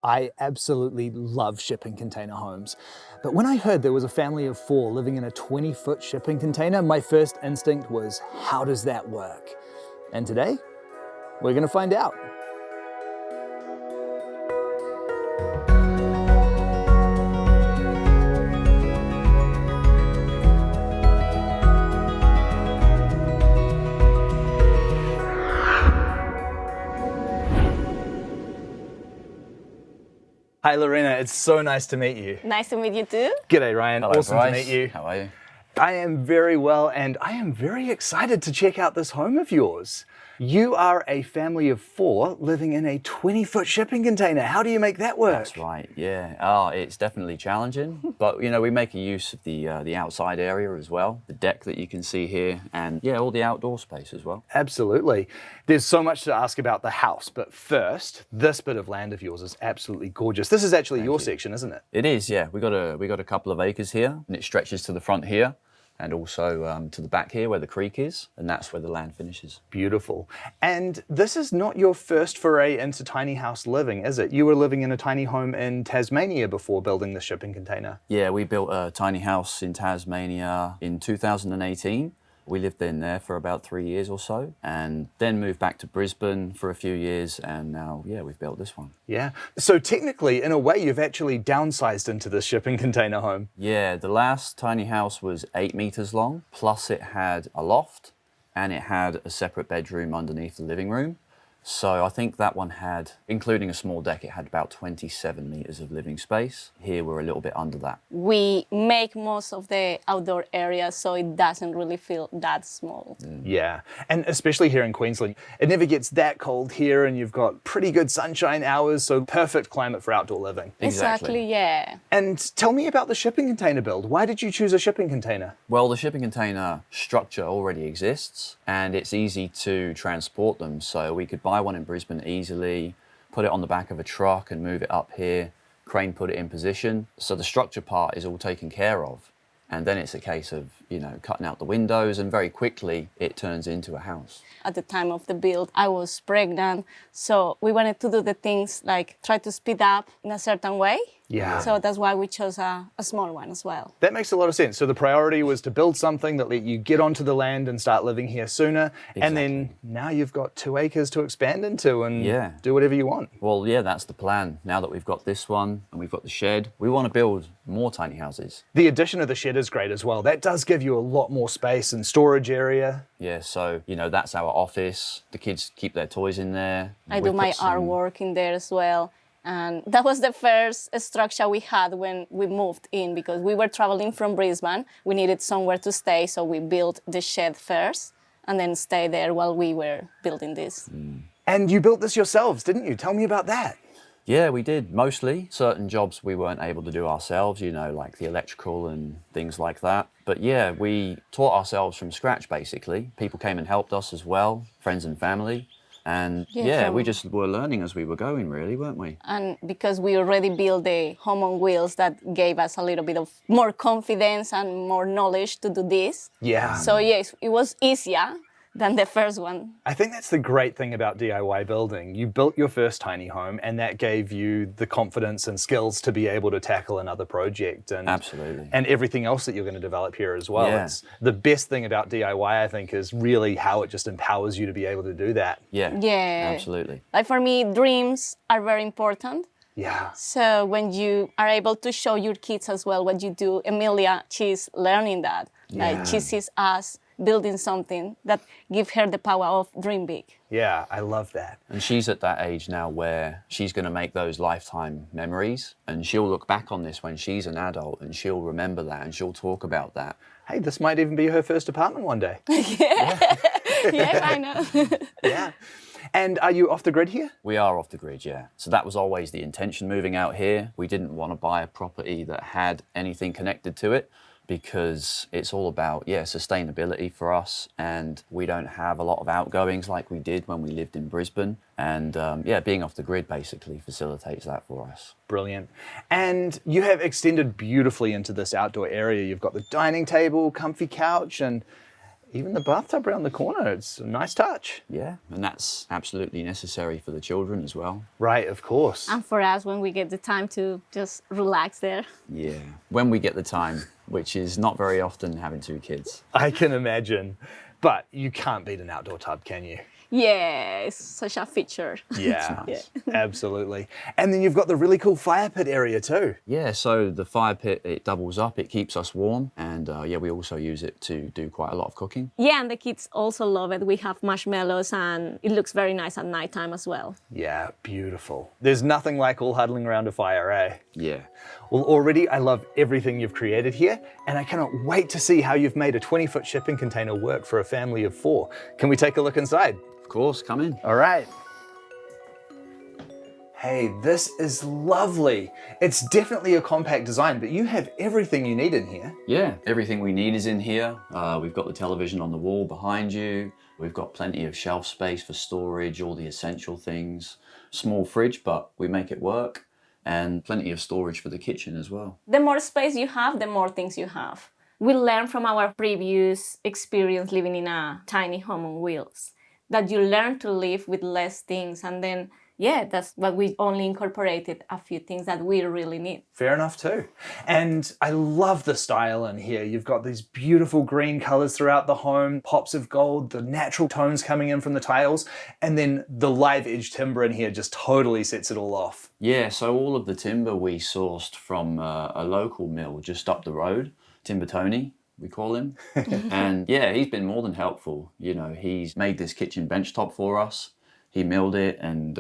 I absolutely love shipping container homes. But when I heard there was a family of 4 living in a 20-foot shipping container, my first instinct was, how does that work? And today, we're gonna find out. Hi Lorena, it's so nice to meet you. Nice to meet you too. G'day Ryan, Hello, awesome Bryce. to meet you. How are you? I am very well, and I am very excited to check out this home of yours. You are a family of 4 living in a 20-foot shipping container. How do you make that work? That's right, yeah. Oh, it's definitely challenging, but you know, we make a use of the outside area as well, the deck that you can see here, and yeah, all the outdoor space as well. Absolutely. There's so much to ask about the house, but first, this bit of land of yours is absolutely gorgeous. This is actually your section, isn't it? It is, yeah. We got a couple of acres here, and it stretches to the front here, and also to the back here where the creek is, and that's where the land finishes. Beautiful. And this is not your first foray into tiny house living, is it? You were living in a tiny home in Tasmania before building the shipping container. Yeah, we built a tiny house in Tasmania in 2018. We lived in there for about 3 years or so, and then moved back to Brisbane for a few years, and now, yeah, we've built this one. Yeah. So technically, in a way, you've actually downsized into this shipping container home. Yeah, the last tiny house was 8 meters long, plus it had a loft, and it had a separate bedroom underneath the living room. So I think that one had, including a small deck, it had about 27 meters of living space. Here we're a little bit under that. We make most of the outdoor areas so it doesn't really feel that small. Yeah, and especially here in Queensland, it never gets that cold here, and you've got pretty good sunshine hours, so perfect climate for outdoor living. Exactly, yeah. And tell me about the shipping container build. Why did you choose a shipping container? Well, the shipping container structure already exists, and it's easy to transport them. So we could buy one in Brisbane easily, put it on the back of a truck and move it up here, crane put it in position. So the structure part is all taken care of. And then it's a case of, you know, cutting out the windows, and very quickly it turns into a house. At the time of the build, I was pregnant, so we wanted to do the things like try to speed up in a certain way. Yeah. So that's why we chose a small one as well. That makes a lot of sense. So the priority was to build something that let you get onto the land and start living here sooner. And then now you've got 2 acres to expand into and do whatever you want. Well, yeah, that's the plan. Now that we've got this one and we've got the shed, we want to build more tiny houses. The addition of the shed is great as well. That does give you a lot more space and storage area. Yeah, so, you know, that's our office. The kids keep their toys in there. I do my artwork in there as well. And that was the first structure we had when we moved in, because we were traveling from Brisbane. We needed somewhere to stay, so we built the shed first and then stay there while we were building this. And you built this yourselves, didn't you? Tell me about that. Yeah, we did, mostly. Certain jobs we weren't able to do ourselves, you know, like the electrical and things like that. But yeah, we taught ourselves from scratch, basically. People came and helped us as well, friends and family. And we just were learning as we were going, really, weren't we? And because we already built the home on wheels, that gave us a little bit of more confidence and more knowledge to do this. Yeah. So yes, it was easier than the first one. I think that's the great thing about DIY building. You built your first tiny home, and that gave you the confidence and skills to be able to tackle another project. And Absolutely. And everything else that you're going to develop here as well. Yeah. It's the best thing about DIY, I think, is really how it just empowers you to be able to do that. Yeah, Yeah. absolutely. Like for me, dreams are very important. Yeah. So when you are able to show your kids as well what you do, Emilia, she's learning that. Like she sees us building something that gives her the power of dream big. Yeah, I love that. And she's at that age now where she's going to make those lifetime memories, and she'll look back on this when she's an adult and she'll remember that and she'll talk about that. Hey, this might even be her first apartment one day. Yeah, I know. Yeah. And are you off the grid here? We are off the grid, yeah. So that was always the intention moving out here. We didn't want to buy a property that had anything connected to it, because it's all about, sustainability for us, and we don't have a lot of outgoings like we did when we lived in Brisbane. And being off the grid basically facilitates that for us. Brilliant. And you have extended beautifully into this outdoor area. You've got the dining table, comfy couch, and Even the bathtub around the corner, it's a nice touch. Yeah, and that's absolutely necessary for the children as well. Right, of course. And for us, when we get the time to just relax there. Yeah, when we get the time, which is not very often having 2 kids. I can imagine. But you can't beat an outdoor tub, can you? Yeah, it's such a feature. Yeah, Nice. absolutely. And then you've got the really cool fire pit area too. Yeah, so the fire pit, it doubles up, it keeps us warm, and yeah, we also use it to do quite a lot of cooking. Yeah, and the kids also love it. We have marshmallows and it looks very nice at nighttime as well. Yeah, beautiful. There's nothing like all huddling around a fire, eh? Yeah. Well, already I love everything you've created here, and I cannot wait to see how you've made a 20-foot shipping container work for a family of 4. Can we take a look inside? Of course, come in. All right. Hey, this is lovely. It's definitely a compact design, but you have everything you need in here. Yeah, everything we need is in here. We've got the television on the wall behind you. We've got plenty of shelf space for storage, all the essential things. Small fridge, but we make it work. And plenty of storage for the kitchen as well. The more space you have, the more things you have. We learned from our previous experience living in a tiny home on wheels that you learn to live with less things, and then yeah, that's what we only incorporated a few things that we really need. Fair enough too. And I love the style in here. You've got these beautiful green colors throughout the home, pops of gold, the natural tones coming in from the tiles, and then the live edge timber in here just totally sets it all off. Yeah, so all of the timber we sourced from a local mill just up the road, Timber Tony, we call him. And yeah, he's been more than helpful. You know, he's made this kitchen bench top for us. He milled it and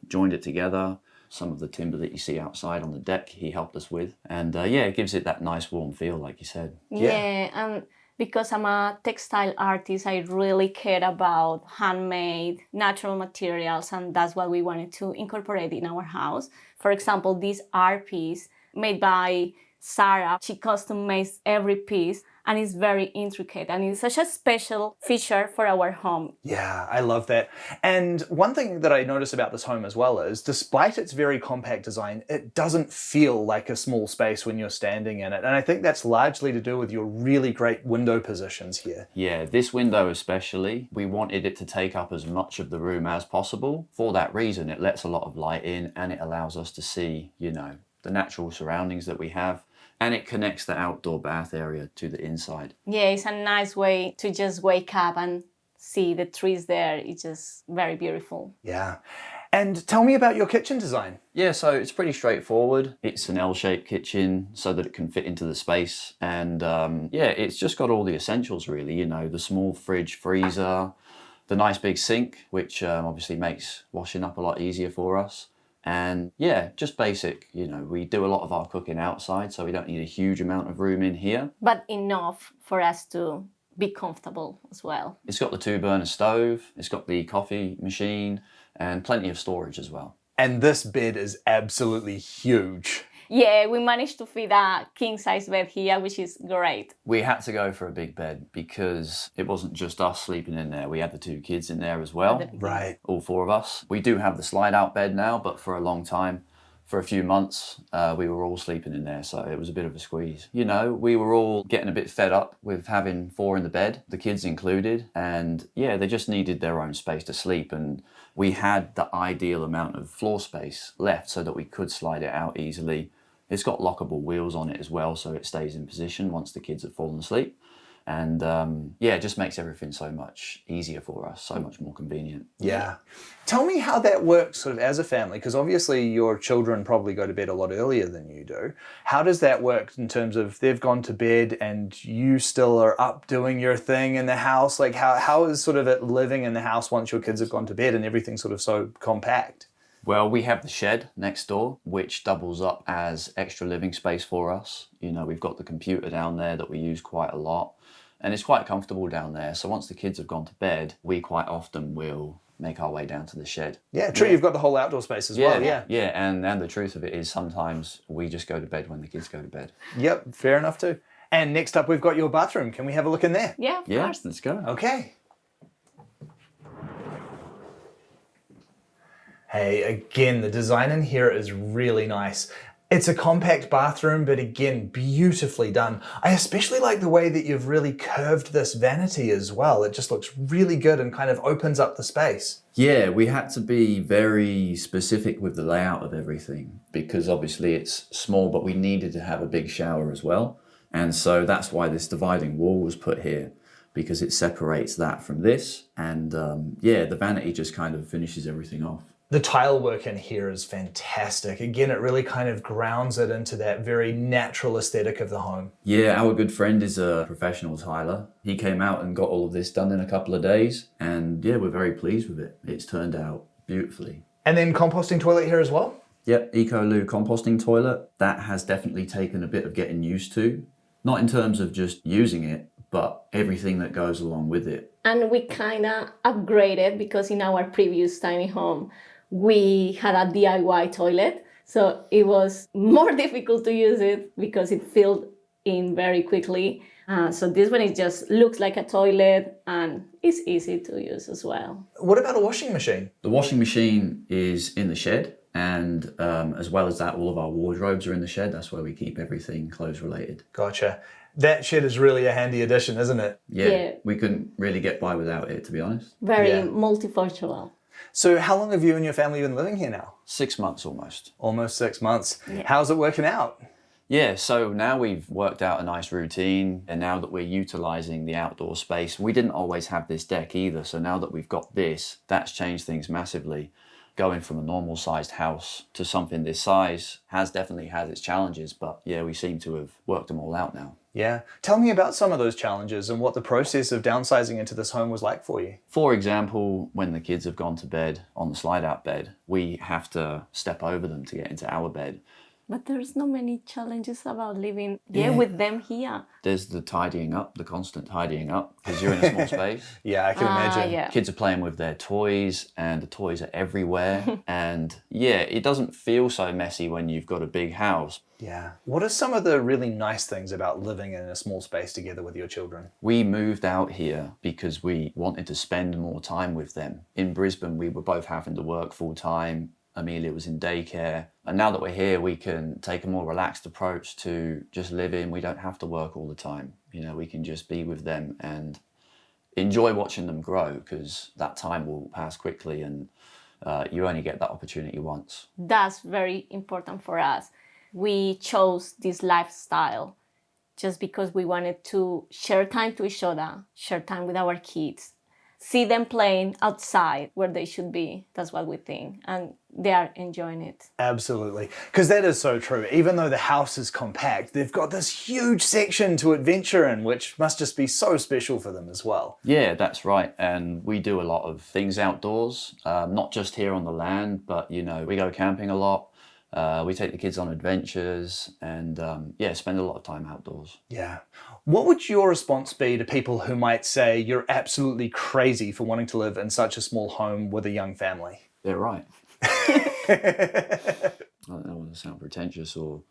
joined it together. Some of the timber that you see outside on the deck, he helped us with. And yeah, it gives it that nice warm feel, like you said. Yeah, and because I'm a textile artist, I really care about handmade, natural materials, and that's what we wanted to incorporate in our house. For example, this art piece made by Sarah, she custom-made every piece, and it's very intricate, and it's such a special feature for our home. Yeah, I love that. And one thing that I notice about this home as well is, despite its very compact design, it doesn't feel like a small space when you're standing in it. And I think that's largely to do with your really great window positions here. Yeah, this window especially, we wanted it to take up as much of the room as possible. For that reason, it lets a lot of light in, and it allows us to see, you know, the natural surroundings that we have. And it connects the outdoor bath area to the inside. Yeah, it's a nice way to just wake up and see the trees there. It's just very beautiful. Yeah. And tell me about your kitchen design. Yeah, so it's pretty straightforward. It's an L-shaped kitchen so that it can fit into the space. And yeah, it's just got all the essentials really, you know, the small fridge, freezer, the nice big sink, which obviously makes washing up a lot easier for us. And yeah, just basic, you know, we do a lot of our cooking outside, so we don't need a huge amount of room in here. But enough for us to be comfortable as well. It's got the 2-burner stove, it's got the coffee machine, and plenty of storage as well. And this bed is absolutely huge. Yeah, we managed to fit a king-size bed here, which is great. We had to go for a big bed because it wasn't just us sleeping in there. We had the 2 kids in there as well. Right. All 4 of us. We do have the slide-out bed now, but for a long time, for a few months, we were all sleeping in there, so it was a bit of a squeeze. You know, we were all getting a bit fed up with having 4 in the bed, the kids included, and yeah, they just needed their own space to sleep, and we had the ideal amount of floor space left so that we could slide it out easily. It's got lockable wheels on it as well, so it stays in position once the kids have fallen asleep. And yeah, it just makes everything so much easier for us, so much more convenient. Yeah. Tell me how that works sort of as a family, because obviously your children probably go to bed a lot earlier than you do. How does that work in terms of they've gone to bed and you still are up doing your thing in the house? Like how is sort of it living in the house once your kids have gone to bed and everything's sort of so compact? Well, we have the shed next door, which doubles up as extra living space for us. You know, we've got the computer down there that we use quite a lot, and it's quite comfortable down there. So once the kids have gone to bed, we quite often will make our way down to the shed. Yeah, true. Yeah. You've got the whole outdoor space as well. Yeah. Yeah, and the truth of it is sometimes we just go to bed when the kids go to bed. Yep, fair enough too. And next up, we've got your bathroom. Can we have a look in there? Yeah, of course. Let's go. Okay. Hey, again, the design in here is really nice. It's a compact bathroom, but again, beautifully done. I especially like the way that you've really curved this vanity as well. It just looks really good and kind of opens up the space. Yeah, we had to be very specific with the layout of everything because obviously it's small, but we needed to have a big shower as well. And so that's why this dividing wall was put here, because it separates that from this. And yeah, the vanity just kind of finishes everything off. The tile work in here is fantastic. Again, it really kind of grounds it into that very natural aesthetic of the home. Yeah, our good friend is a professional tiler. He came out and got all of this done in a couple of days. And yeah, we're very pleased with it. It's turned out beautifully. And then composting toilet here as well? Yep, EcoLoo composting toilet. That has definitely taken a bit of getting used to. Not in terms of just using it, but everything that goes along with it. And we kind of upgraded because in our previous tiny home, we had a DIY toilet. So it was more difficult to use it because it filled in very quickly. So this one, it just looks like a toilet and it's easy to use as well. What about a washing machine? The washing machine is in the shed. And as well as that, all of our wardrobes are in the shed. That's where we keep everything clothes related. Gotcha. That shed is really a handy addition, isn't it? Yeah, we couldn't really get by without it, to be honest. Very multifunctional. So how long have you and your family been living here now? 6 months almost. Almost 6 months. Yeah. How's it working out? Yeah, so now we've worked out a nice routine, and now that we're utilizing the outdoor space, we didn't always have this deck either. So now that we've got this, that's changed things massively. Going from a normal sized house to something this size has definitely had its challenges, but yeah, we seem to have worked them all out now. Yeah. Tell me about some of those challenges and what the process of downsizing into this home was like for you. For example, when the kids have gone to bed on the slide out bed, we have to step over them to get into our bed. But there's not many challenges about living with them here. There's the tidying up, the constant tidying up, because you're in a small space. Yeah, I can imagine. Yeah. Kids are playing with their toys and the toys are everywhere. And yeah, it doesn't feel so messy when you've got a big house. Yeah. What are some of the really nice things about living in a small space together with your children? We moved out here because we wanted to spend more time with them. In Brisbane, we were both having to work full time. Amelia was in daycare. And now that we're here, we can take a more relaxed approach to just living. We don't have to work all the time. You know, we can just be with them and enjoy watching them grow, because that time will pass quickly and you only get that opportunity once. That's very important for us. We chose this lifestyle just because we wanted to share time to each other, share time with our kids, see them playing outside where they should be. That's what we think. And they are enjoying it. Absolutely. Because that is so true. Even though the house is compact, they've got this huge section to adventure in, which must just be so special for them as well. Yeah, that's right. And we do a lot of things outdoors, not just here on the land, but, you know, we go camping a lot. We take the kids on adventures and, yeah, spend a lot of time outdoors. Yeah. What would your response be to people who might say you're absolutely crazy for wanting to live in such a small home with a young family? They're right. I don't want to sound pretentious or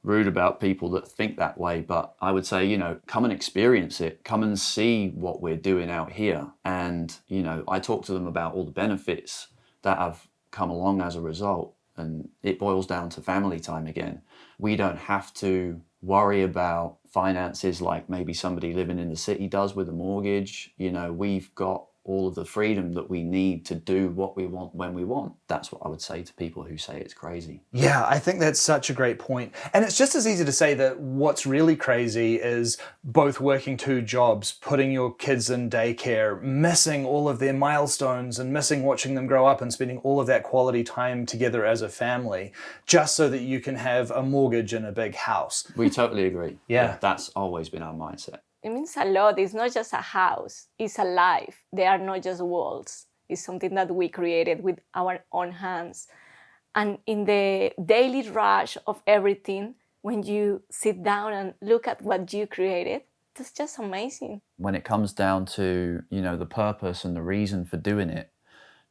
rude about people that think that way, but I would say, you know, come and experience it. Come and see what we're doing out here. And, you know, I talk to them about all the benefits that have come along as a result. And it boils down to family time again. We don't have to worry about finances like maybe somebody living in the city does with a mortgage. You know, we've got all of the freedom that we need to do what we want when we want. That's what I would say to people who say it's crazy. Yeah, I think that's such a great point. And it's just as easy to say that what's really crazy is both working 2 jobs, putting your kids in daycare, missing all of their milestones and missing watching them grow up and spending all of that quality time together as a family, just so that you can have a mortgage and a big house. We totally agree. Yeah. That's always been our mindset. It means a lot. It's not just a house. It's a life. They are not just walls. It's something that we created with our own hands. And in the daily rush of everything, when you sit down and look at what you created, that's just amazing. When it comes down to, you know, the purpose and the reason for doing it,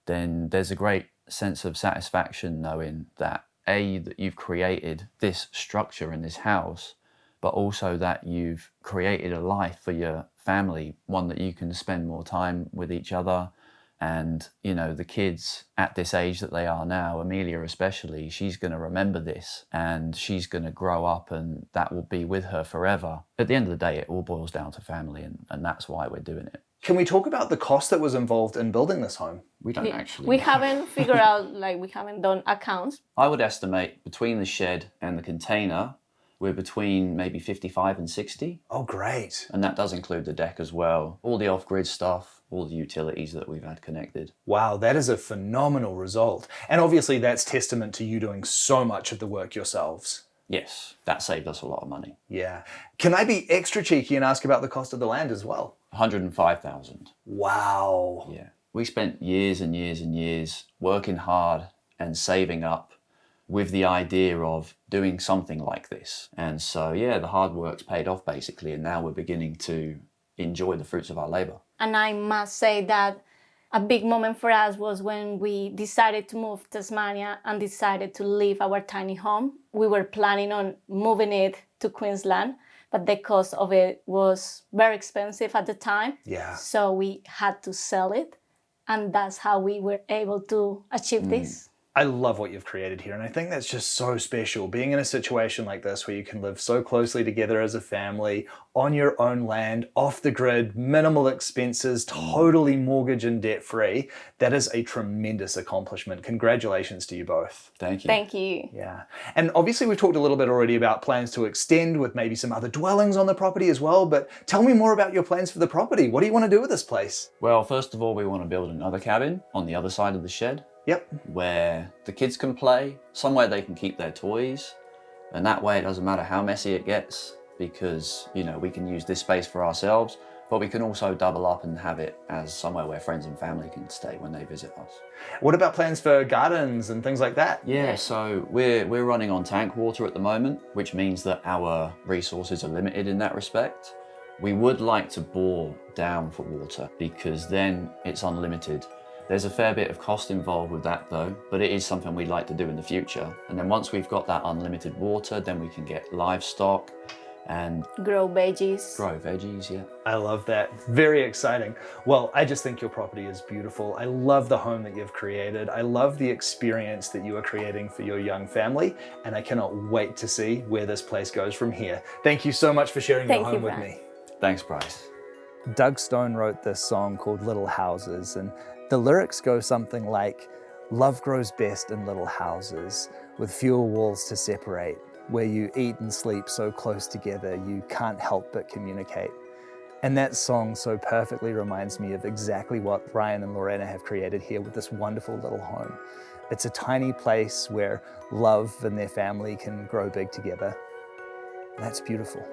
then there's a great sense of satisfaction knowing that, A, that you've created this structure in this house, but also that you've created a life for your family, one that you can spend more time with each other, And, you know, the kids at this age that they are now, Amelia especially, she's going to remember this and she's going to grow up and that will be with her forever. At the end of the day, it all boils down to family, and that's why we're doing it. Can we talk about the cost that was involved in building this home? We don't actually. We haven't figured out, like, we haven't done accounts. I would estimate between the shed and the container, we're between maybe 55 and 60. Oh, great. And that does include the deck as well. All the off-grid stuff, all the utilities that we've had connected. Wow, that is a phenomenal result. And obviously that's testament to you doing so much of the work yourselves. Yes, that saved us a lot of money. Yeah. Can I be extra cheeky and ask about the cost of the land as well? 105,000. Wow. Yeah. We spent years and years and years working hard and saving up with the idea of doing something like this. And so, yeah, the hard work's paid off basically, and now we're beginning to enjoy the fruits of our labor. And I must say that a big moment for us was when we decided to move to Tasmania and decided to leave our tiny home. We were planning on moving it to Queensland, but the cost of it was very expensive at the time. Yeah. So we had to sell it, and that's how we were able to achieve this. I love what you've created here, and I think that's just so special. Being in a situation like this where you can live so closely together as a family, on your own land, off the grid, minimal expenses, totally mortgage and debt free, that is a tremendous accomplishment. Congratulations to you both. Thank you. Thank you. Yeah. And obviously we've talked a little bit already about plans to extend with maybe some other dwellings on the property as well, but tell me more about your plans for the property. What do you want to do with this place? Well, first of all, we want to build another cabin on the other side of the shed. Yep. Where the kids can play, somewhere they can keep their toys, and that way it doesn't matter how messy it gets, because, you know, we can use this space for ourselves, but we can also double up and have it as somewhere where friends and family can stay when they visit us. What about plans for gardens and things like that? Yeah, so we're running on tank water at the moment, which means that our resources are limited in that respect. We would like to bore down for water, because then it's unlimited. There's a fair bit of cost involved with that though, but it is something we'd like to do in the future. And then once we've got that unlimited water, then we can get livestock and Grow veggies. grow veggies, yeah. I love that. Very exciting. Well, I just think your property is beautiful. I love the home that you've created. I love the experience that you are creating for your young family, and I cannot wait to see where this place goes from here. Thank you so much for sharing your home with Brian. me. Thanks, Bryce. Doug Stone wrote this song called Little Houses, and the lyrics go something like, "Love grows best in little houses, with fewer walls to separate, where you eat and sleep so close together you can't help but communicate." And that song so perfectly reminds me of exactly what Ryan and Lorena have created here with this wonderful little home. It's a tiny place where love and their family can grow big together. That's beautiful.